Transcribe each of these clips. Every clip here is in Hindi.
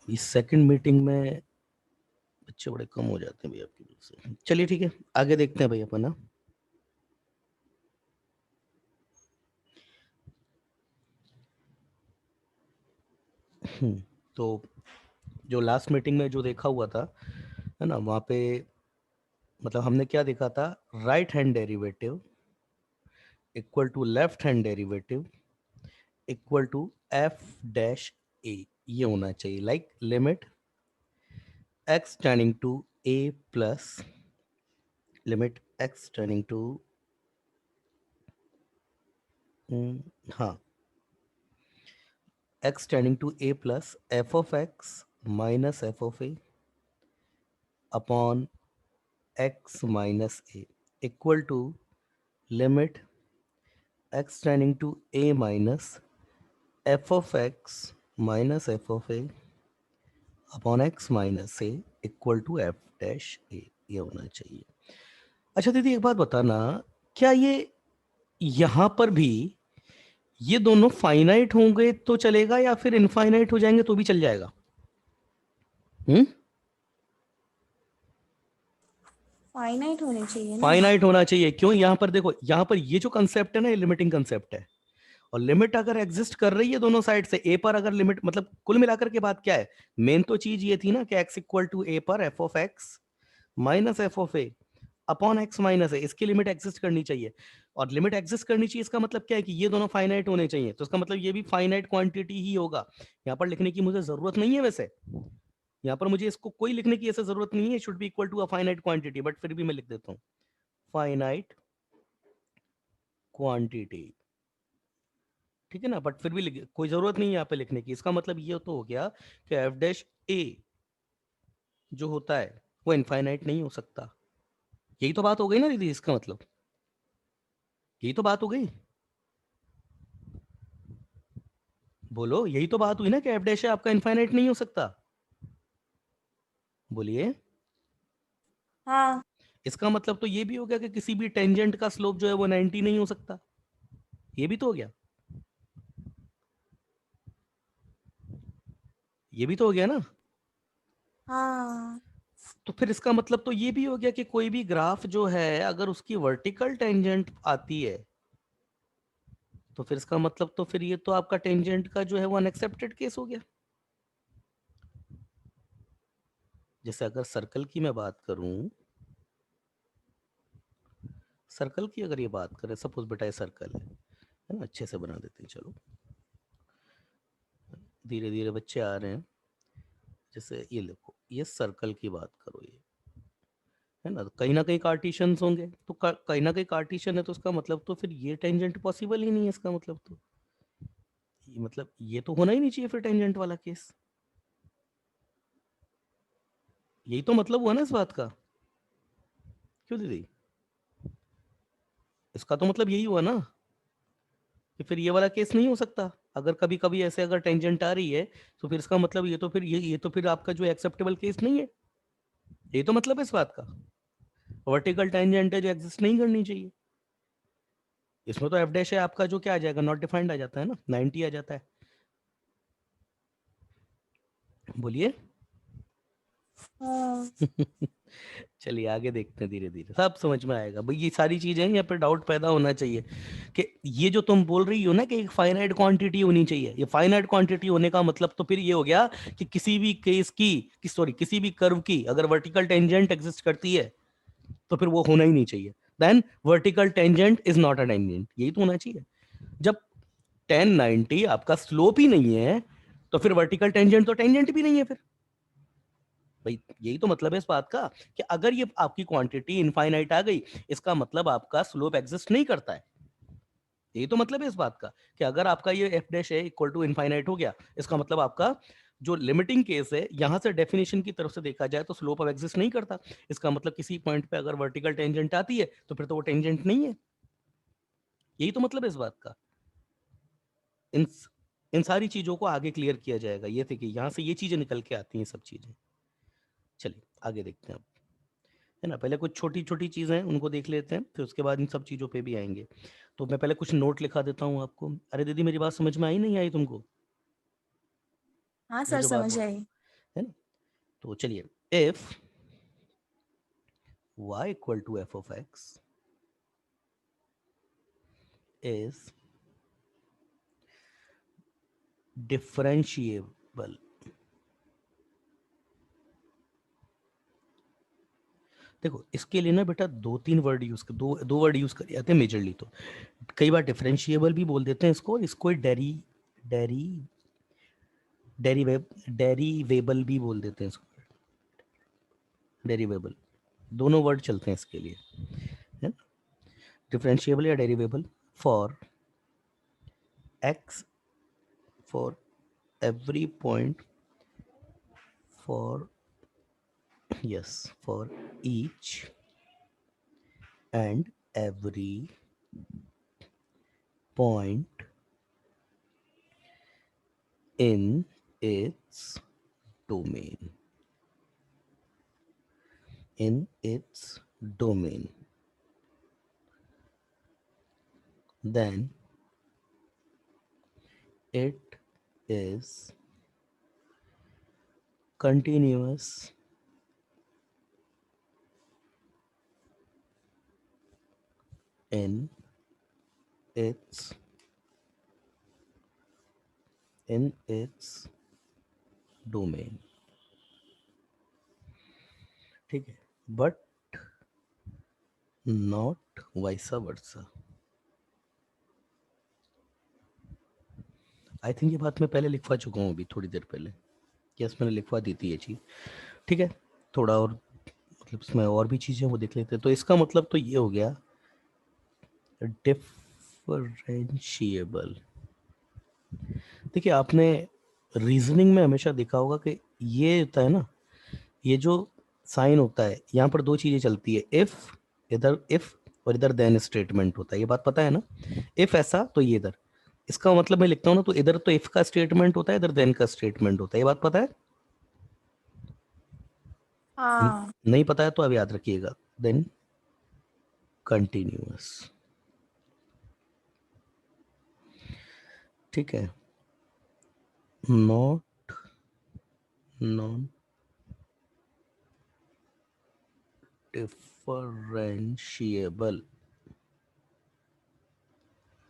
इस सेकंड मीटिंग में बच्चे बड़े कम हो जाते हैं भाई आपकी वजह से। चलिए ठीक है, आगे देखते हैं भाई अपन ना। तो जो लास्ट मीटिंग में जो देखा हुआ था है ना, वहाँ पे मतलब हमने क्या देखा था, right hand derivative equal to left hand derivative equal to F dash a, ये होना चाहिए। Like limit x tending to a plus limit x tending to हाँ x tending to a plus f of x minus f of a upon x minus a equal to limit x tending to a minus f of x minus f of a upon x minus a equal to f dash a, ये होना चाहिए। अच्छा दीदी एक बात बताना, क्या ये यहां पर भी ये दोनों फाइनाइट होंगे तो चलेगा या फिर इनफाइनाइट हो जाएंगे तो भी चल जाएगा? फाइनाइट होने चाहिए ना। फाइनाइट होना चाहिए। क्यों? यहां पर देखो, यहां पर ये जो कंसेप्ट है ना, ये लिमिटिंग कंसेप्ट है। और लिमिट अगर एग्जिस्ट कर रही है दोनों साइड से, ए पर अगर लिमिट, मतलब कुल मिलाकर के बात क्या है, मेन तो चीज ये थी ना कि x इक्वल टू ए पर f of x minus f of a upon x minus a, इसकी लिमिट एग्जिस्ट करनी चाहिए। और लिमिट एग्जिस्ट करनी चाहिए इसका मतलब क्या है कि ये दोनों फाइनाइट होने चाहिए, तो इसका मतलब ये भी फाइनाइट क्वांटिटी ही होगा। यहाँ पर लिखने की मुझे जरूरत नहीं है वैसे, यहाँ पर मुझे इसको कोई लिखने की ऐसे जरूरत नहीं है, should be equal to a finite quantity, but फिर भी मैं लिख देता हूँ फाइनाइट क्वांटिटी, ठीक है ना। बट फिर भी कोई जरूरत नहीं है यहाँ पे लिखने की। इसका मतलब ये तो हो गया कि एफ डैश ए जो होता है वो इनफाइनाइट नहीं हो सकता। यही तो बात हो गई ना दीदी, इसका मतलब यही तो बात हो गई। बोलो, यही तो बात हुई ना कि एफ डैश आपका इनफाइनाइट नहीं हो सकता। बोलिए। हाँ। इसका मतलब तो ये भी हो गया कि किसी भी टेंजेंट का स्लोप जो है वो 90 नहीं हो सकता। ये भी तो हो गया, ये भी तो हो गया ना। हाँ। तो फिर इसका मतलब तो ये भी हो गया कि कोई भी ग्राफ जो है अगर उसकी वर्टिकल टेंजेंट आती है तो फिर इसका मतलब तो फिर ये तो आपका टेंजेंट का जो है वो अनएक्सेप्टेड केस हो गया। जैसे अगर सर्कल की मैं बात करूं, सर्कल की अगर ये बात करें, सपोज बेटा ये सर्कल है ना, अच्छे से बना देते हैं चलो, धीरे धीरे बच्चे आ रहे हैं। जैसे ये देखो, ये सर्कल की बात करो, ये है ना, तो कहीं ना कहीं कार्टिशियंस होंगे, तो कहीं ना कहीं कार्टिशियन है, तो उसका मतलब तो फिर ये टेंजेंट पॉसिबल ही नहीं है। इसका मतलब तो ये मतलब ये तो होना ही नहीं चाहिए फिर टेंजेंट वाला केस। यही तो मतलब हुआ ना इस बात का। क्यों दीदी? इसका तो मतलब यही हुआ ना कि फिर ये वाला केस नहीं हो सकता। अगर कभी कभी ऐसे अगर टेंजेंट आ रही है तो फिर इसका मतलब ये तो फिर ये तो फिर आपका जो एक्सेप्टेबल केस नहीं है। ये तो मतलब है इस बात का, वर्टिकल टेंजेंट है जो एग्जिस्ट नहीं करनी चाहिए। इसमें तो एफ डैश है आपका जो क्या आ जाएगा, नॉट डिफाइंड आ जाता है ना, 90 आ जाता है। बोलिए। हाँ। चलिए आगे देखते हैं, धीरे धीरे सब समझ में आएगा भाई। ये सारी चीजें यहाँ पे डाउट पैदा होना चाहिए कि ये जो तुम बोल रही हो ना कि एक फाइनाइट क्वांटिटी होनी चाहिए, ये फाइनाइट क्वांटिटी होने का मतलब तो फिर ये हो गया कि किसी भी केस की सॉरी किसी भी कर्व की अगर वर्टिकल टेंजेंट एग्जिस्ट करती है तो फिर वो होना ही नहीं चाहिए। Then vertical tangent is not a tangent, यही तो होना चाहिए। जब 1090 आपका स्लोप ही नहीं है तो फिर वर्टिकल टेंजेंट तो टेंजेंट भी नहीं है फिर। भाई यही तो मतलब है इस बात का कि अगर ये आपकी क्वांटिटी इनफाइनाइट आ गई, इसका मतलब आपका स्लोप एग्जिस्ट नहीं करता है। यही तो मतलब है इस बात का कि अगर आपका ये एफ डैश है इक्वल टू इनफाइनाइट हो गया, इसका मतलब आपका जो लिमिटिंग केस है यहां से डेफिनेशन की तरफ से देखा जाए तो स्लोप अब एग्जिस्ट नहीं करता। इसका मतलब किसी पॉइंट पे अगर वर्टिकल टेंजेंट आती है तो फिर तो वो टेंजेंट नहीं है। यही तो मतलब है इस बात का। इन इन सारी चीजों को आगे क्लियर किया जाएगा। ये थे कि यहां से ये चीजें निकल के आती हैं सब चीजें। चलिए आगे देखते हैं अब, है ना। पहले कुछ छोटी छोटी चीजें हैं उनको देख लेते हैं, फिर उसके बाद इन सब चीजों पे भी आएंगे। तो मैं पहले कुछ नोट लिखा देता हूँ आपको। अरे दीदी मेरी बात समझ में आई नहीं आई तुमको? हाँ मैं सर, जो बात समझ बोल, आई। है ना। तो चलिए, if y equal to F of X is differentiable, देखो इसके लिए ना बेटा दो तीन वर्ड यूज कर, दो वर्ड यूज कर जाते हैं मेजरली। तो कई बार डिफरेंशिएबल भी बोल देते हैं इसको, और इसको डेरी डेरी डेरिवेबल भी बोल देते हैं इसको, डेरिवेबल, दोनों वर्ड चलते हैं इसके लिए, है ना। डिफरेंशिएबल या derivable for x, for every point, for yes for each and every point in its domain, in its domain, then it is continuous in its domain, ठीक है, but not vice versa। I think ये बात मैं पहले लिखवा चुका हूँ अभी थोड़ी देर पहले, यस मैंने लिखवा दी थी ये चीज़, ठीक है। थोड़ा और मतलब इसमें और भी चीज़ें वो देख लेते हैं। तो इसका मतलब तो ये हो गया डिफरेंशिएबल। देखिए आपने रीजनिंग में हमेशा देखा होगा कि ये होता है ना, ये जो साइन होता है यहाँ पर दो चीजें चलती है, इफ, इधर इफ और इधर देन स्टेटमेंट होता है, ये बात पता है ना। इफ ऐसा तो ये इधर, इसका मतलब मैं लिखता हूँ ना, तो इधर तो इफ का स्टेटमेंट होता है, इधर देन का स्टेटमेंट होता है, ये बात पता है। हाँ नहीं पता है तो अब याद रखिएगा, देन कंटिन्यूअस, ठीक है, not non differentiable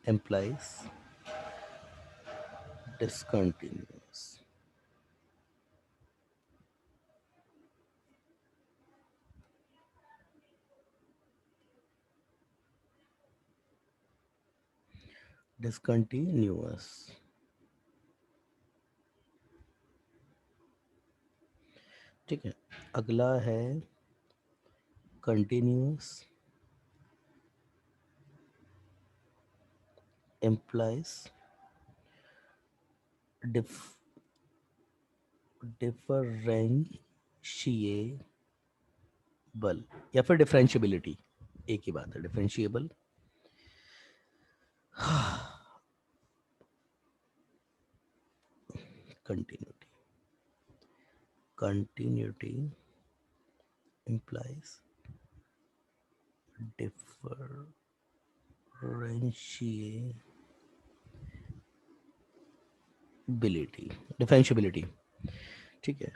implies discontinuous, discontinuous, ठीक है। अगला है कंटिन्यूअस implies डिफरेंशिएबल या फिर डिफरेंशिएबिलिटी, एक ही बात है, differentiable. Continuity, continuity implies differentiability, ठीक है।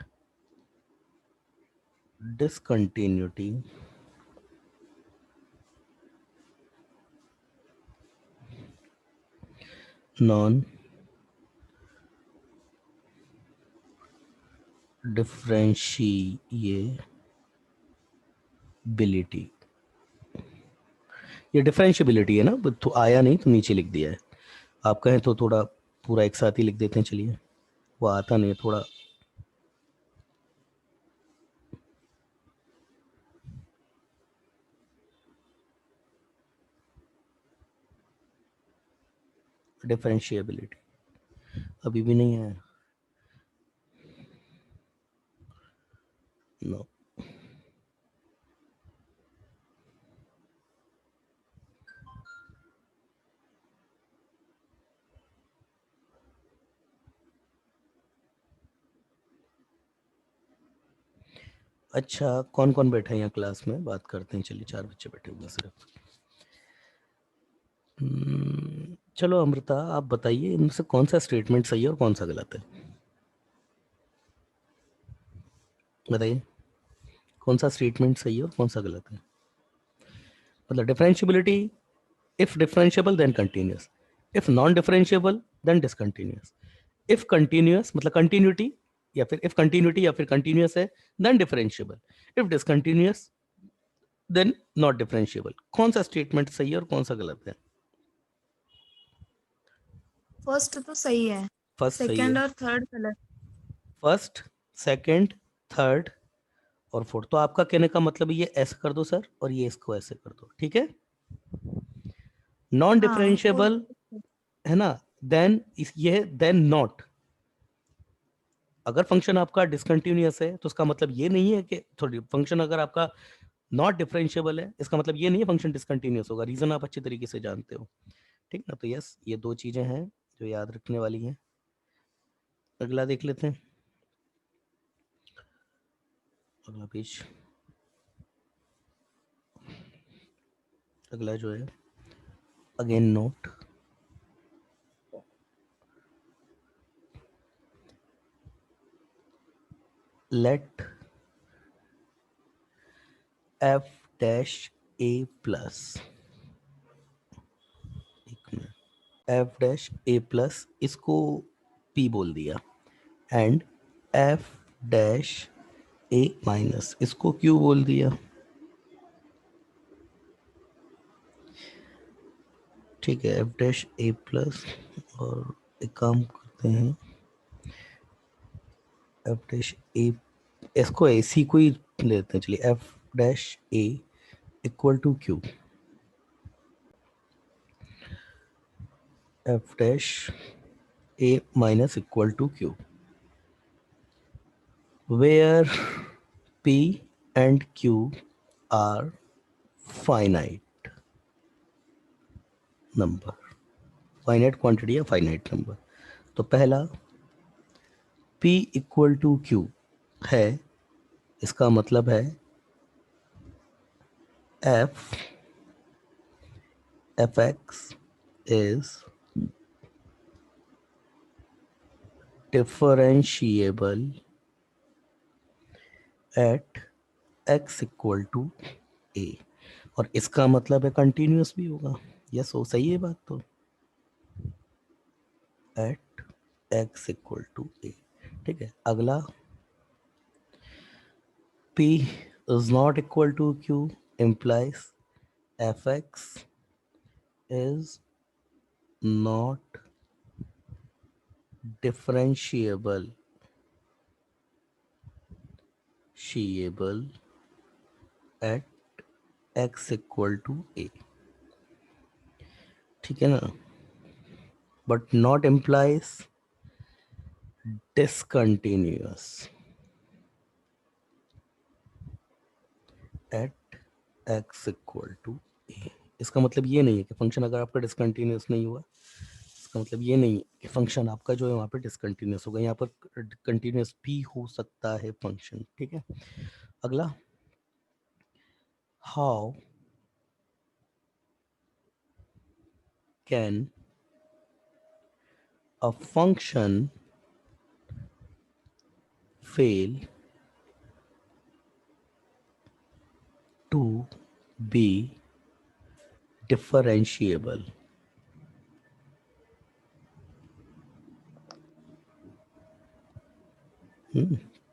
डिसकंटिन्यूटी नॉन डिफरेंशिएबिलिटी, ये डिफरेंशिएबिलिटी है ना, तो आया नहीं तो नीचे लिख दिया है। आप कहें तो थोड़ा पूरा एक साथ ही लिख देते हैं, चलिए, वो आता नहीं है थोड़ा। डिफरेंशिएबिलिटी अभी भी नहीं है, नो। अच्छा कौन कौन बैठा है यहाँ क्लास में, बात करते हैं, चलिए 4 बच्चे बैठे हुए हैं सिर्फ। चलो अमृता आप बताइए इनमें से कौन सा स्टेटमेंट सही है और कौन सा गलत है। बताइए कौन सा स्टेटमेंट सही है और कौन सा गलत है। मतलब differentiability, if differentiable then continuous, if non differentiable then discontinuous, if continuous मतलब कंटिन्यूटी, या फिर इफ कंटिन्यूटी या फिर कंटिन्यूअस है then differentiable, if discontinuous then not differentiable. कौन सा स्टेटमेंट सही है और कौन सा गलत है? फर्स्ट तो सही है, फर्स्ट सही सेकंड है, और थर्ड गलत। फर्स्ट, सेकंड, थर्ड और फोर्थ। तो आपका कहने का मतलब ये ऐसे कर दो सर और ये इसको ऐसे कर दो, ठीक है। नॉन हाँ फोर्थ। डिफरेंशियबल है ना, देन ये है देन नॉट। अगर फंक्शन आपका डिसकंटिन्यूअस है तो उसका मतलब ये नहीं है कि थोड़ी फंक्शन अगर आपका नॉट डिफरेंशियबल है इसका मतलब ये नहीं है फंक्शन डिसकंटिन्यूअस होगा। रीजन आप अच्छी तरीके से जानते हो, ठीक ना। तो यस, ये दो चीजें हैं जो याद रखने वाली हैं। अगला देख लेते हैं, अगला पेज। अगला जो है again note, let f dash a plus, एक minute, f dash a plus इसको पी बोल दिया, and f dash A minus इसको क्यू बोल दिया, ठीक है। एफ डैश ए प्लस, और एक काम करते हैं, एफ डैश ए इसको ए सी को ही लेते हैं, चलिए। F dash A equal to Q, F dash A minus equal to Q, where p and q are finite number, finite quantity या फाइनाइट नंबर। तो पहला p इक्वल टू q है, इसका मतलब है f x is differentiable at x equal to a, और इसका मतलब है कंटिन्यूअस भी होगा। यस, हो सही है बात। तो at x equal to a, ठीक है। अगला p is not equal to q implies fx is not differentiable at x equal to a, ठीक है ना। but not implies discontinuous at x equal to a। इसका मतलब ये नहीं है कि फंक्शन अगर आपका डिसकंटिन्यूस नहीं हुआ, इसका मतलब ये नहीं है कि फंक्शन आपका जो है वहाँ पे डिसकंटिन्यूस होगा। यहाँ पर कंटिन्यूस भी हो सकता है फंक्शन, ठीक है। अगला, how can a function fail to be differentiable?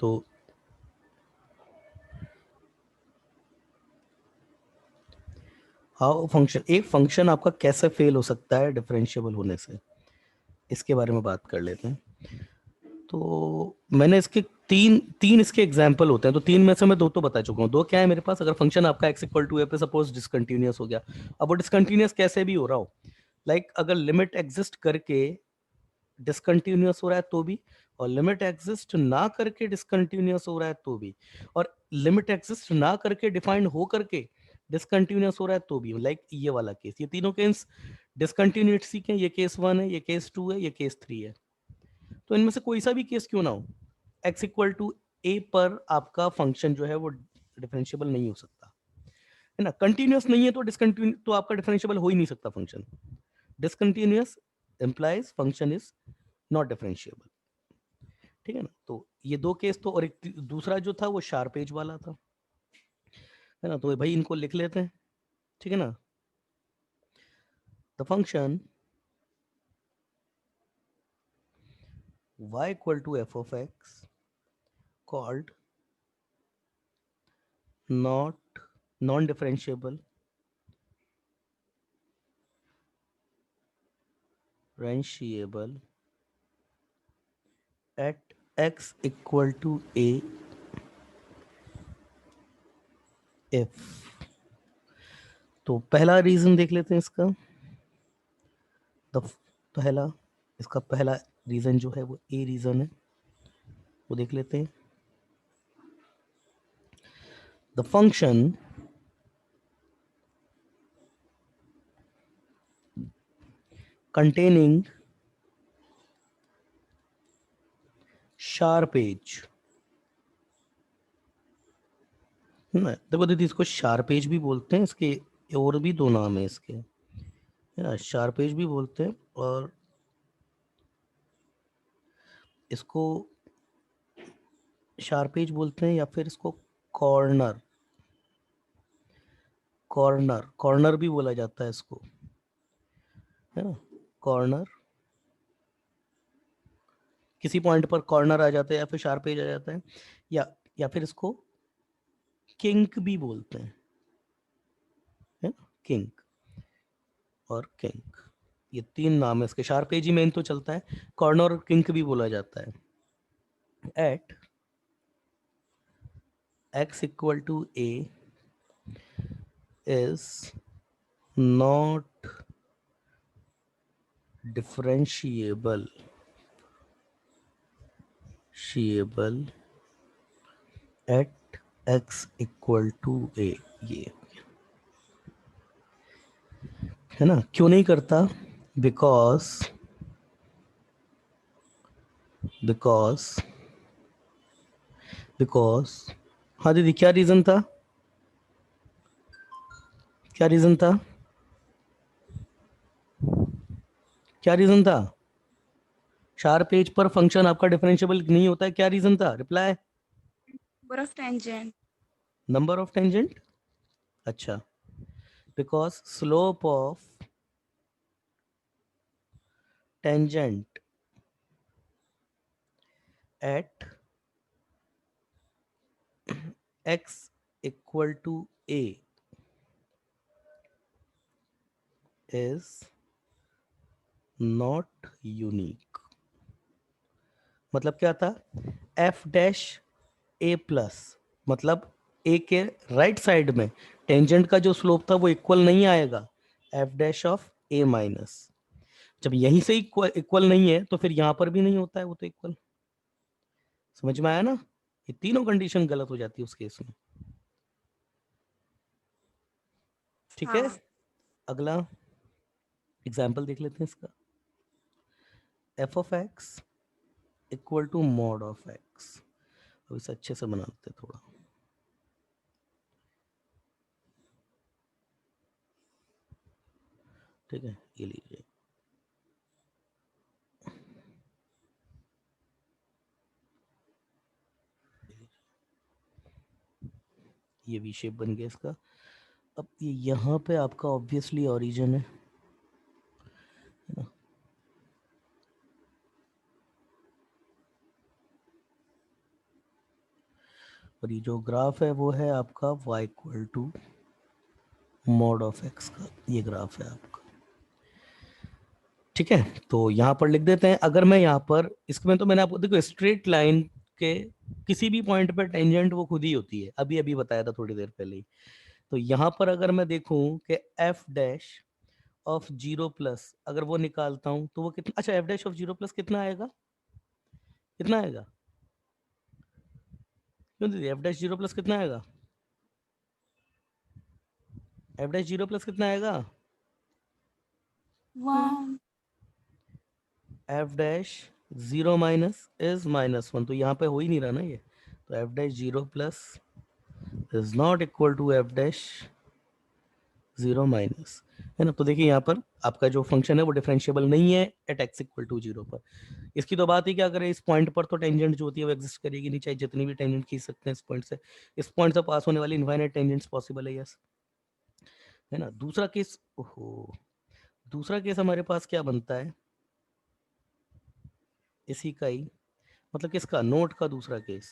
तो हाउ फंक्शन, एक फंक्शन आपका कैसे फेल हो सकता है डिफरेंशिएबल होने से, इसके बारे में बात कर लेते हैं। तो मैंने इसके तीन इसके एग्जाम्पल होते हैं, तो तीन में से मैं दो तो बता चुका हूँ। दो क्या है मेरे पास, अगर फंक्शन आपका x इक्वल टू ए पे सपोज डिसकंटिन्यूअस हो गया। अब वो डिसकंटिन्यूअस कैसे भी हो रहा हो, लाइक अगर लिमिट एग्जिस्ट करके डिसकंटिन्यूअस हो रहा है तो भी, और लिमिट एग्जिस्ट ना करके डिसकंटिन्यूअस हो रहा है तो भी, और लिमिट एग्जिस्ट ना करके डिफाइंड हो करके डिसकंटिन्यूअस हो रहा है तो भी, लाइक ये वाला केस। ये तीनों केस डिसकंटिन्यूटी के, ये केस 1 है, ये केस 2 है, ये केस 3 है। तो इनमें से कोई सा भी केस क्यों ना हो, x इक्वल टू ए पर आपका फंक्शन जो है वो डिफरेंशिएबल नहीं हो सकता, है ना। कंटिन्यूअस नहीं है तो डिसकंटिन्यू तो आपका डिफरेंशिएबल हो ही नहीं सकता function. Discontinuous implies function is not differentiable, ठीक है ना। तो ये दो केस तो, और एक दूसरा जो था वो शार्प एज वाला था, है ना। तो भाई इनको लिख लेते हैं, ठीक है ना। The function y equal to f of x called not non-differentiable differentiable at x equal to a if, तो पहला रीजन देख लेते हैं इसका। द पहला, इसका पहला रीजन जो है वो ए रीजन है, वो देख लेते हैं। The function containing sharp edge, है ना। देखो दीदी, इसको शार्प एज भी बोलते हैं, इसके और भी दो नाम है इसके, है ना। शार्प एज भी बोलते हैं, और इसको शार्प एज बोलते हैं, या फिर इसको कॉर्नर कॉर्नर कॉर्नर भी बोला जाता है इसको, है ना। कॉर्नर, किसी पॉइंट पर कॉर्नर आ जाता है या फिर शार्प एज आ जाता है, या फिर इसको किंक भी बोलते हैं, है ना। किंक और किंक, ये तीन नाम है इसके। शार्प एज ही मेन तो चलता है, कॉर्नर और किंक भी बोला जाता है। At x equal to a is not differentiable at x equal to a, ये है ना। क्यों नहीं करता? बिकॉज बिकॉज बिकॉज हाँ दीदी, क्या रीजन था? क्या रीजन था? क्या रीजन था? शार्प एज पर फंक्शन आपका डिफरेंशिएबल नहीं होता है, क्या रीजन था? Reply. Number of tangent. Number of tangent. अच्छा, because slope of tangent at x equal to a is not unique। मतलब क्या था? f डैश a प्लस, मतलब a के राइट साइड में टेंजेंट का जो स्लोप था वो इक्वल नहीं आएगा f dash of a minus. जब यहीं से इक्वल नहीं है तो फिर यहां पर भी नहीं होता है वो तो इक्वल। समझ में आया ना? ये तीनों कंडीशन गलत हो जाती है उस केस में, ठीक है। हाँ। अगला एग्जाम्पल देख लेते हैं इसका। f of x equal to mod of x। अब इसे अच्छे से बनाते हैं थोड़ा। ठीक है, ये लीजिए, ये वी शेप बन गया इसका। अब ये यहाँ पे आपका ऑब्वियसली ओरिजिन है ना। और ये जो ग्राफ है वो है आपका y equal to mod of x का, ये ग्राफ है आपका, ठीक है। तो यहाँ पर लिख देते हैं। अगर मैं यहाँ पर इसमें, तो मैंने आपको देखो स्ट्रेट लाइन के किसी भी पॉइंट पर टेंजेंट वो खुद ही होती है, अभी अभी बताया था थोड़ी देर पहले ही। तो यहाँ पर अगर मैं देखूं कि F dash of zero plus अगर वो निकालता हूं तो वो कितना, अच्छा F dash of zero plus कितना आएगा? कितना आएगा? क्यों दीदी, एफ डैश जीरो प्लस कितना आएगा? एफ डैश जीरो प्लस कितना आएगा? 1। F dash zero minus is minus one, तो यहाँ पे हो ही नहीं रहा ना ये। तो F dash zero plus is not equal to F dash 0 minus, है ना। तो देखिए यहाँ पर आपका जो फंक्शन है वो डिफरेंशिएबल नहीं है एट एक्स इक्वल टू 0 पर। इसकी तो बात ही क्या करें, इस पॉइंट पर तो टेंजेंट जो होती है वो एग्जिस्ट करेगी नहीं, चाहे जितनी भी टेंजेंट खींच सकते हैं इस पॉइंट से। इस पॉइंट से पास होने वाली इनफाइनाइट टेंजेंट्स पॉसिबल है, यस, है ना। दूसरा केस, ओहो, दूसरा केस हमारे पास क्या बनता है, इसी का ही, मतलब किसका, नोट का दूसरा केस।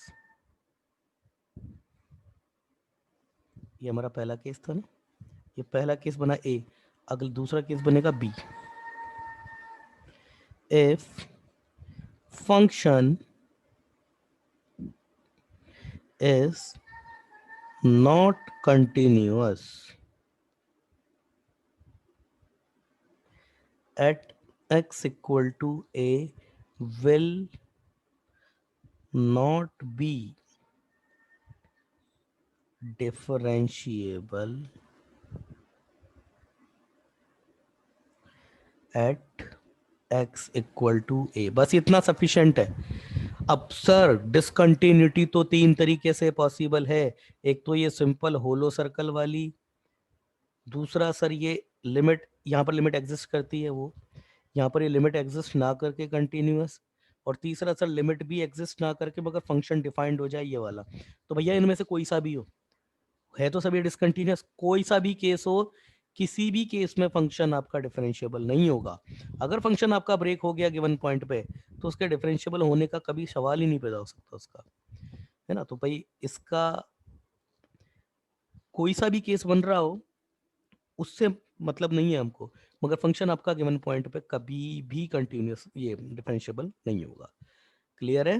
ये हमारा पहला केस था ना, ये पहला केस बना ए, अगला दूसरा केस बनेगा B. If function is not continuous at x equal to a will not be differentiable at x equal to a। बस इतना सफिशिएंट है। अब सर डिसकंटिन्यूटी तो तीन तरीके से पॉसिबल है, एक तो ये सिंपल होलो सर्कल वाली, दूसरा सर ये लिमिट, यहाँ पर लिमिट एग्जिस्ट करती है वो, यहाँ पर ये लिमिट एग्जिस्ट ना करके कंटिन्यूअस, और तीसरा सर लिमिट भी एग्जिस्ट ना करके मगर फंक्शन डिफाइंड हो जाए, ये वाला। तो भैया इनमें से कोई सा भी हो, है तो सभी डिसकंटिन्यूअस, कोई सा भी केस हो, किसी भी केस में फंक्शन आपका डिफरेंशिएबल नहीं होगा। अगर फंक्शन आपका ब्रेक हो गया गिवन पॉइंट पे, तो उसके डिफरेंशिएबल होने का कभी सवाल ही नहीं पैदा हो सकता उसका, है ना। तो भाई इसका कोई सा भी केस बन रहा हो उससे मतलब नहीं है हमको, मगर फंक्शन आपका गिवन पॉइंट पे कभी भी कंटिन्यूअस ये डिफरेंशिएबल नहीं होगा। क्लियर है?